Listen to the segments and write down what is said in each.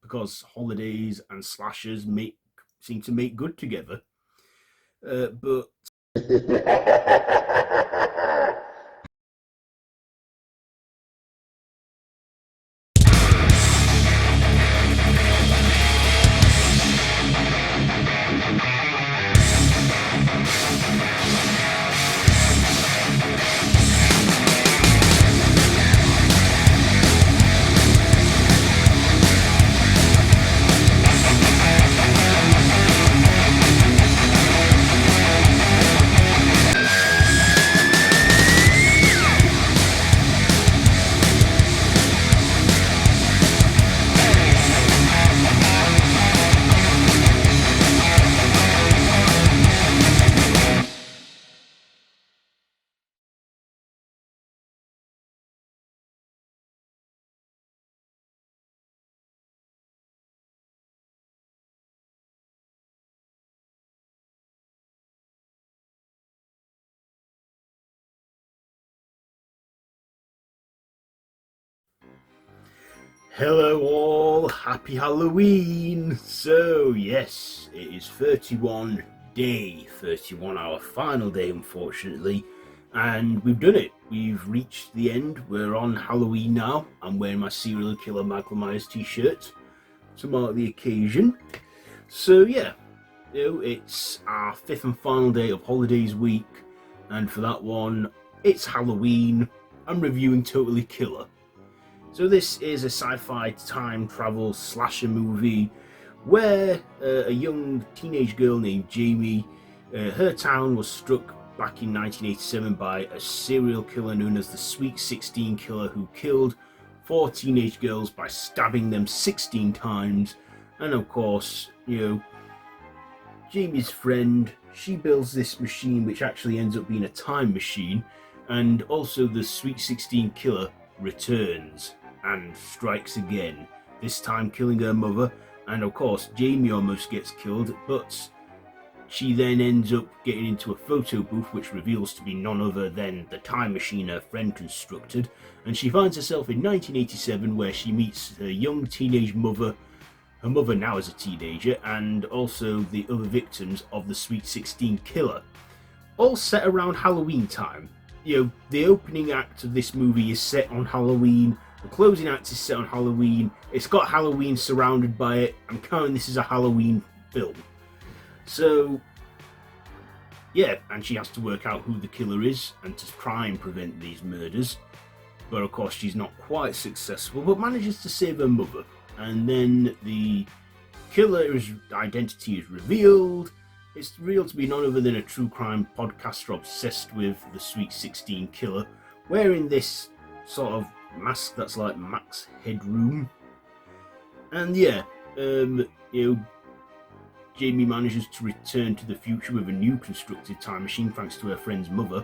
because holidays and slashers seem to make good together. But hello all, happy Halloween! So yes, it is 31, day 31, our final day unfortunately, and we've done it. We've reached the end. We're on Halloween now. I'm wearing my serial killer Michael Myers t-shirt to mark the occasion. So yeah, it's our fifth and final day of holidays week, and for that one, it's Halloween. I'm reviewing Totally Killer. So this is a sci-fi time travel slasher movie where a young teenage girl named Jamie, her town was struck back in 1987 by a serial killer known as the Sweet 16 Killer, who killed 4 teenage girls by stabbing them 16 times. And of course, Jamie's friend, she builds this machine which actually ends up being a time machine, and also the Sweet 16 Killer returns and strikes again, this time killing her mother, and of course Jamie almost gets killed, but she then ends up getting into a photo booth which reveals to be none other than the time machine her friend constructed, and she finds herself in 1987 where she meets her young teenage mother, her mother now as a teenager, and also the other victims of the Sweet 16 Killer, all set around Halloween time. The opening act of this movie is set on Halloween. The closing act is set on Halloween. It's got Halloween surrounded by it. I'm counting this as a Halloween film. So, yeah, and she has to work out who the killer is and to try and prevent these murders. But of course she's not quite successful, but manages to save her mother. And then the killer's identity is revealed. It's revealed to be none other than a true crime podcaster obsessed with the Sweet 16 Killer, wearing this sort of mask that's like Max Headroom. And yeah, Jamie manages to return to the future with a new constructed time machine thanks to her friend's mother,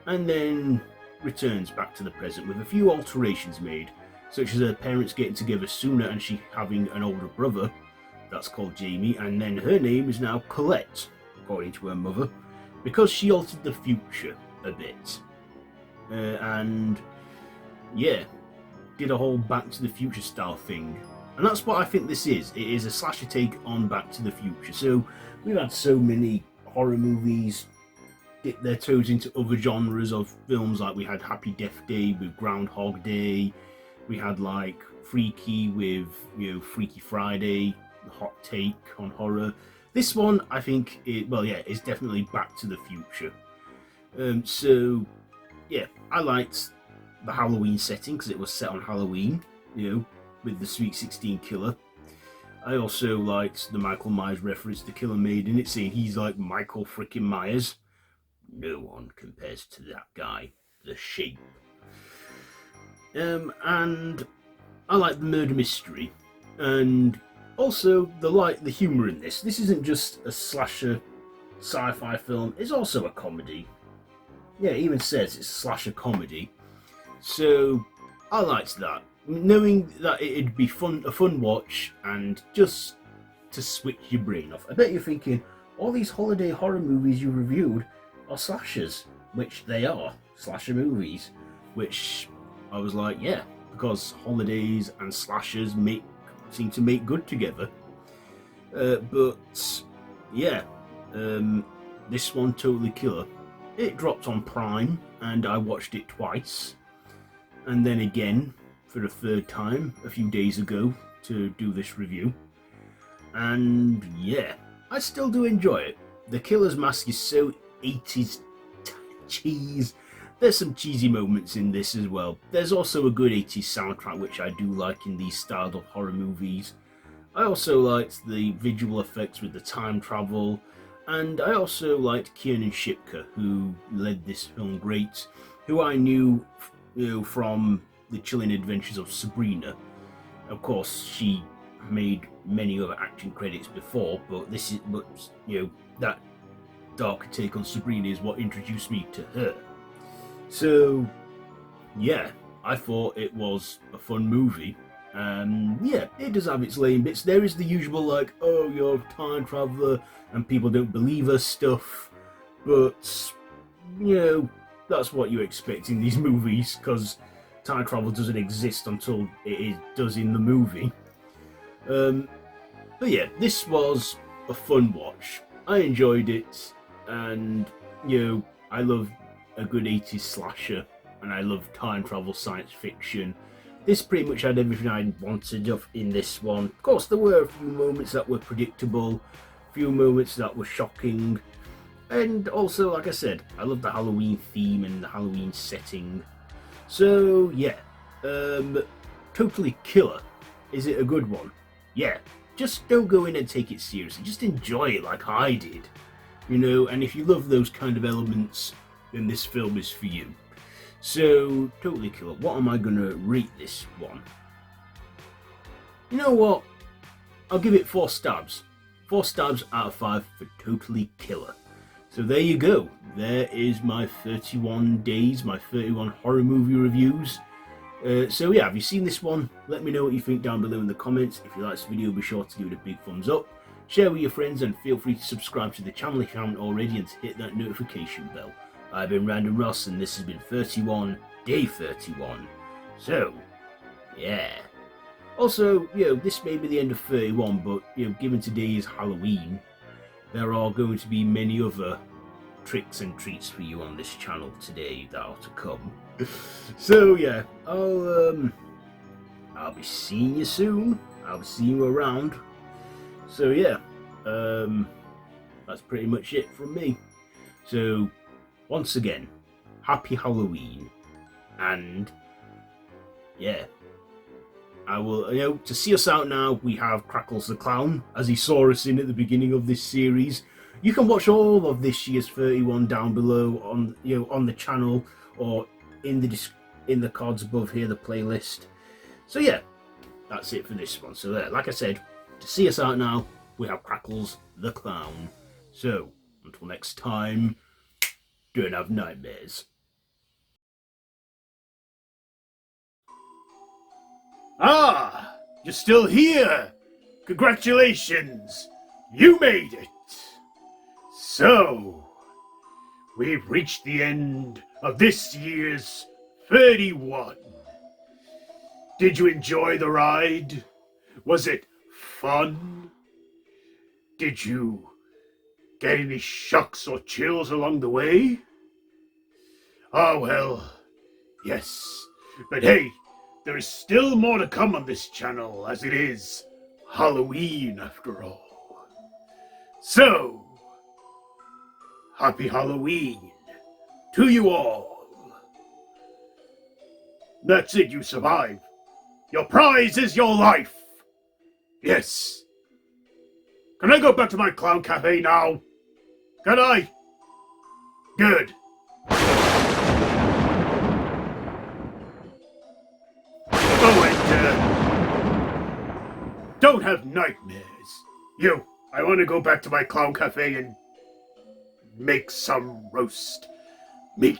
and then returns back to the present with a few alterations made, such as her parents getting together sooner and she having an older brother that's called Jamie, and then her name is now Colette, according to her mother, because she altered the future a bit. And yeah, did a whole Back to the Future style thing. And that's what I think this is. It is a slasher take on Back to the Future. So we've had so many horror movies dip their toes into other genres of films, like we had Happy Death Day with Groundhog Day. We had like Freaky with Freaky Friday, hot take on horror. This one, I think, is definitely Back to the Future. So yeah, I liked the Halloween setting because it was set on Halloween, with the Sweet 16 Killer. I also liked the Michael Myers reference the killer made in it, saying he's like Michael frickin' Myers. No one compares to that guy, the Shape. And I like the murder mystery, and also the humour in this. This isn't just a slasher sci-fi film; it's also a comedy. Yeah, it even says it's a slasher comedy. So I liked that, knowing that it'd be a fun watch, and just to switch your brain off. I bet you're thinking, all these holiday horror movies you reviewed are slashers, which they are, slasher movies, which I was like, yeah, because holidays and slashers wanting to make good together. But yeah, this one, Totally Killer, it dropped on Prime and I watched it twice, and then again for the third time a few days ago to do this review. And yeah, I still do enjoy it. The Killer's mask is so 80s cheese. There's some cheesy moments in this as well. There's also a good 80s soundtrack, which I do like in these styled of horror movies. I also liked the visual effects with the time travel, and I also liked Kiernan Shipka, who led this film great, who I knew, from the chilling adventures of Sabrina. Of course, she made many other action credits before, but that darker take on Sabrina is what introduced me to her. So yeah, I thought it was a fun movie. Yeah, it does have its lame bits. There is the usual, like, oh, you're a time traveller and people don't believe us stuff, but that's what you expect in these movies, because time travel doesn't exist until it does in the movie. But yeah, this was a fun watch. I enjoyed it, and I love a good 80s slasher, and I love time travel science fiction. This pretty much had everything I wanted in this one. Of course, there were a few moments that were predictable, a few moments that were shocking, and also, like I said, I love the Halloween theme and the Halloween setting. So yeah, Totally Killer. Is it a good one? Yeah, just don't go in and take it seriously. Just enjoy it like I did. And if you love those kind of elements, then this film is for you. So, Totally Killer, what am I going to rate this one? You know what? I'll give it 4 stabs. 4 stabs out of 5 for Totally Killer. So there you go. There is my 31 days, my 31 horror movie reviews. So yeah, have you seen this one? Let me know what you think down below in the comments. If you like this video, be sure to give it a big thumbs up. Share with your friends and feel free to subscribe to the channel if you haven't already, and to hit that notification bell. I've been Random Ross, and this has been 31, day 31. So, yeah. Also, this may be the end of 31, but, given today is Halloween, there are going to be many other tricks and treats for you on this channel today that are to come. So, yeah, I'll be seeing you soon. I'll be seeing you around. So, yeah, that's pretty much it from me. So, once again, happy Halloween, and yeah, I will, to see us out now, we have Crackles the Clown, as he saw us in at the beginning of this series. You can watch all of this year's 31 down below on, on the channel, or in the cards above here, the playlist. So yeah, that's it for this one. So there, like I said, to see us out now, we have Crackles the Clown. So, until next time, don't have nightmares. Ah, you're still here. Congratulations, you made it. So, we've reached the end of this year's 31. Did you enjoy the ride? Was it fun? Did you get any shocks or chills along the way? Oh well, yes. But hey, there is still more to come on this channel, as it is Halloween after all. So, happy Halloween to you all. That's it, you survived. Your prize is your life. Yes. Can I go back to my clown cafe now? Can I? Good. Oh, and don't have nightmares. I want to go back to my clown cafe and make some roast meat.